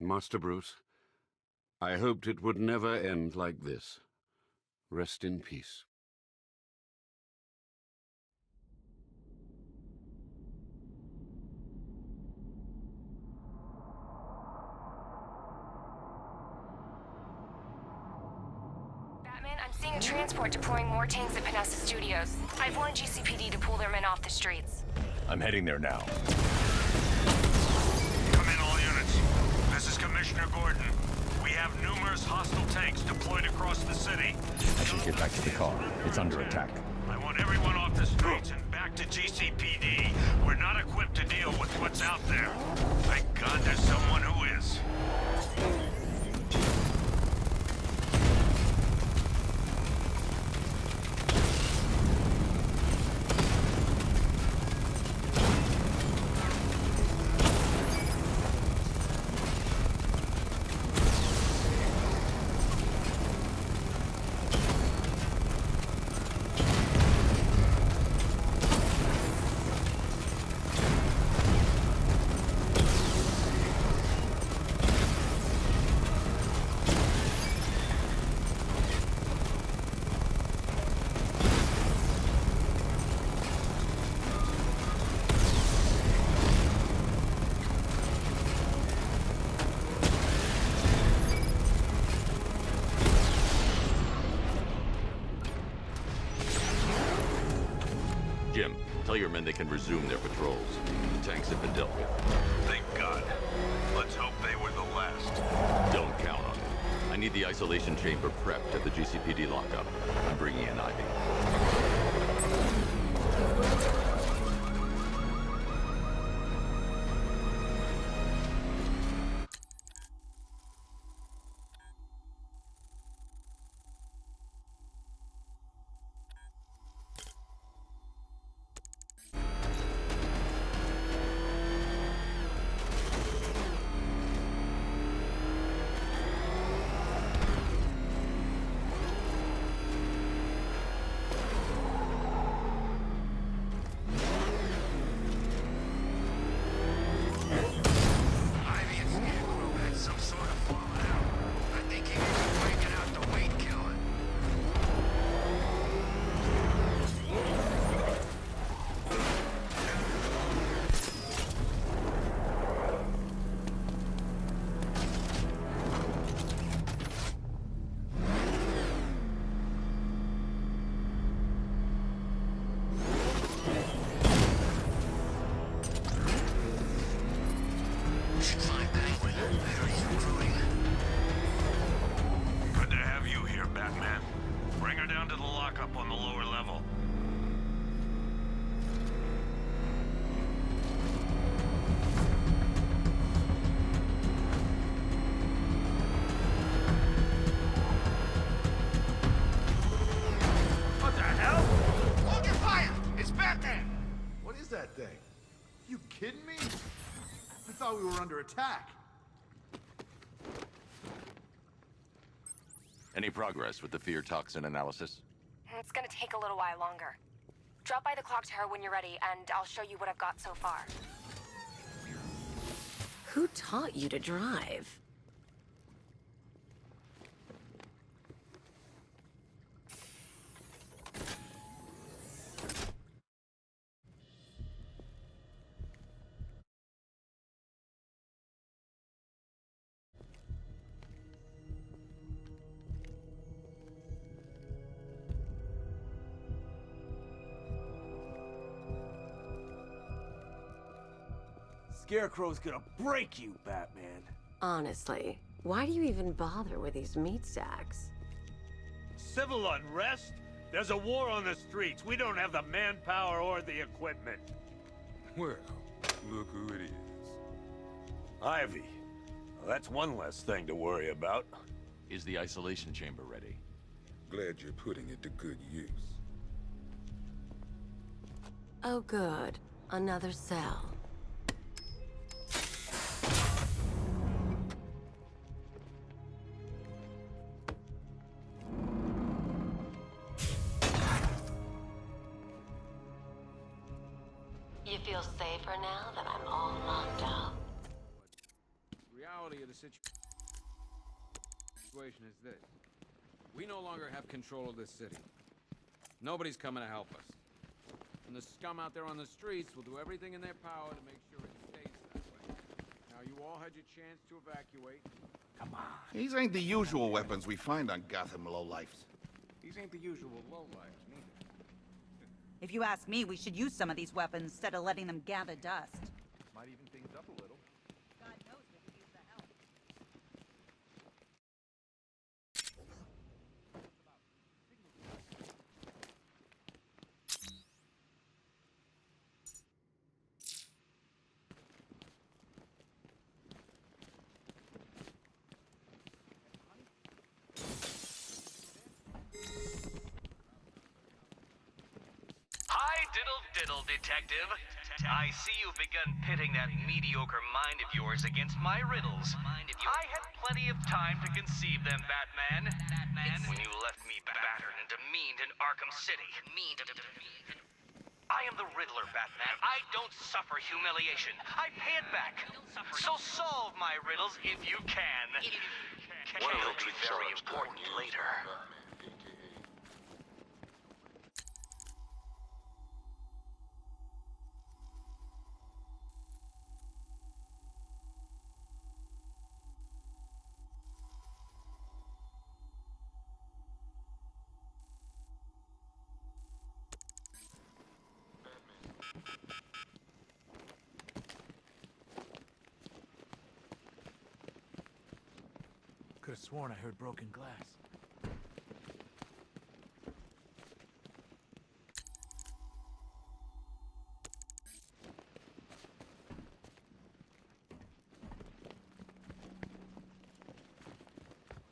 Master Bruce, I hoped it would never end like this. Rest in peace. I'm seeing a transport deploying more tanks at Panessa Studios. I've warned GCPD to pull their men off the streets. I'm heading there now. Come in, all units. This is Commissioner Gordon. We have numerous hostile tanks deployed across the city. I should get back to the car. It's under attack. I want everyone off the streets and back to GCPD. We're not equipped to deal with what's out there. Thank God there's someone who is. Jim, tell your men they can resume their patrols. The tanks have been dealt with. Thank God. Let's hope they were the last. Don't count on it. I need the isolation chamber prepped at the GCPD lockup. I'm bringing in Ivy. Good to have you here, Batman. Bring her down to the lockup on the lower level. What the hell? Hold your fire! It's Batman! What is that thing? You kidding me? I thought we were under attack. Any progress with the fear toxin analysis? It's gonna take a little while longer. Drop by the clock tower when you're ready, and I'll show you what I've got so far. Who taught you to drive? Scarecrow's gonna break you, Batman. Honestly, why do you even bother with these meat sacks? Civil unrest? There's a war on the streets. We don't have the manpower or the equipment. Well, look who it is. Ivy. Well, that's one less thing to worry about. Is the isolation chamber ready? Glad you're putting it to good use. Oh good, another cell. You feel safer now that I'm all locked up? Reality of the situation is this. We no longer have control of this city. Nobody's coming to help us. And the scum out there on the streets will do everything in their power to make sure it stays that way. Now, you all had your chance to evacuate. Come on. These ain't the usual weapons we find on Gotham lowlifes. These ain't the usual lowlifes, neither. If you ask me, we should use some of these weapons instead of letting them gather dust. Might even things up a little. God knows we could use the help. Hi, diddle-diddle, detective. I see you've begun pitting that mediocre mind of yours against my riddles. I had plenty of time to conceive them, Batman. When you left me battered and demeaned in Arkham City. I am the Riddler, Batman. I don't suffer humiliation. I pay it back. So solve my riddles if you can. One will be very important later. Could have sworn I heard broken glass.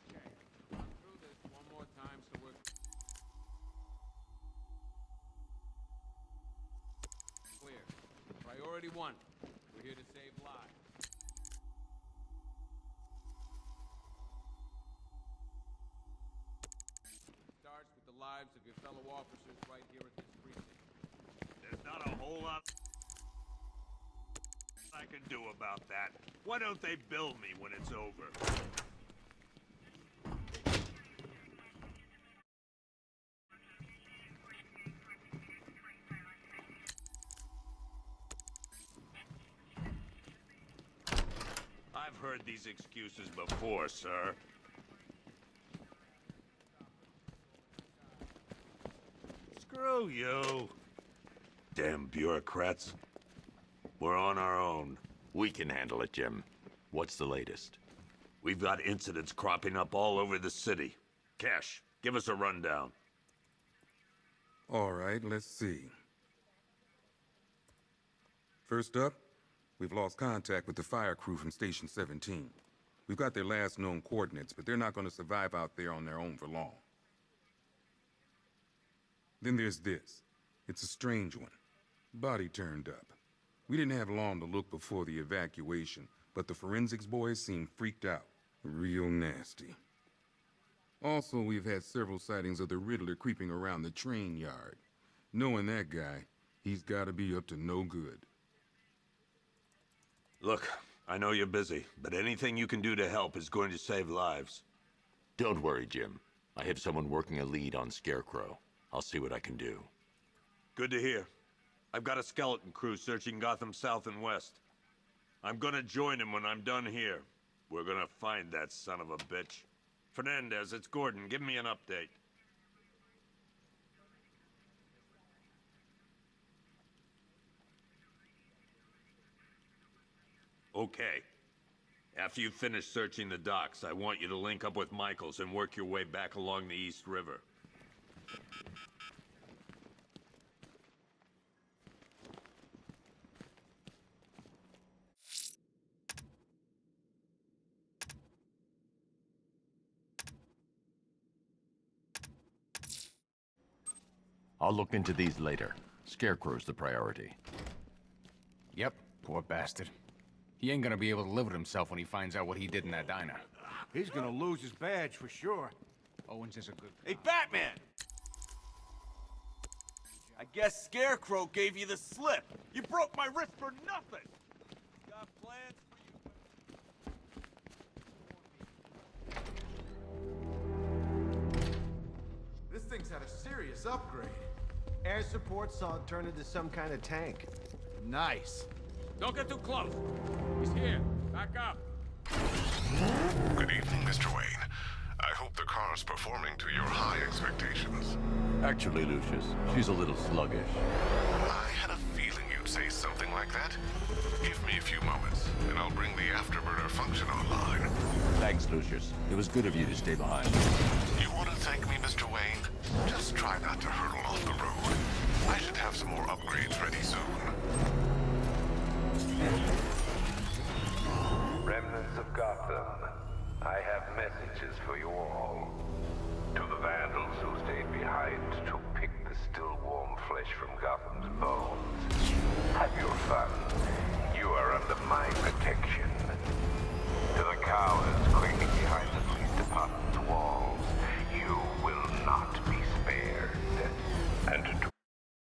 Okay, run through this one more time so we're clear. Priority 1. We're here to save lives. Starts with the lives of your fellow officers right here at this precinct. There's not a whole lot I can do about that. Why don't they bill me when it's over? I've heard these excuses before, sir. Screw you. Damn bureaucrats. We're on our own. We can handle it, Jim. What's the latest? We've got incidents cropping up all over the city. Cash, give us a rundown. All right, let's see. First up, we've lost contact with the fire crew from Station 17. We've got their last known coordinates, but they're not going to survive out there on their own for long. Then there's this. It's a strange one. Body turned up. We didn't have long to look before the evacuation, but the forensics boys seemed freaked out. Real nasty. Also, we've had several sightings of the Riddler creeping around the train yard. Knowing that guy, he's gotta be up to no good. Look, I know you're busy, but anything you can do to help is going to save lives. Don't worry, Jim. I have someone working a lead on Scarecrow. I'll see what I can do. Good to hear. I've got a skeleton crew searching Gotham South and West. I'm gonna join him when I'm done here. We're gonna find that son of a bitch. Fernandez, it's Gordon. Give me an update. Okay. After you finish searching the docks, I want you to link up with Michaels and work your way back along the East River. I'll look into these later. Scarecrow's the priority. Yep, poor bastard. He ain't gonna be able to live with himself when he finds out what he did in that diner. He's gonna lose his badge for sure. Owens is a good Hey, Batman! I guess Scarecrow gave you the slip. You broke my wrist for nothing. Got plans for you. a serious upgrade. Air support saw it turn into some kind of tank. Nice. Don't get too close. He's here. Back up. Good evening, Mr. Wayne. I hope the car's performing to your high expectations. Actually, Lucius, she's a little sluggish. I had a feeling you'd say something like that. Give me a few moments, and I'll bring the afterburner function online. Thanks, Lucius. It was good of you to stay behind. You want to thank me, Mr. Wayne? Just try not to hurtle off the road. I should have some more upgrades ready soon.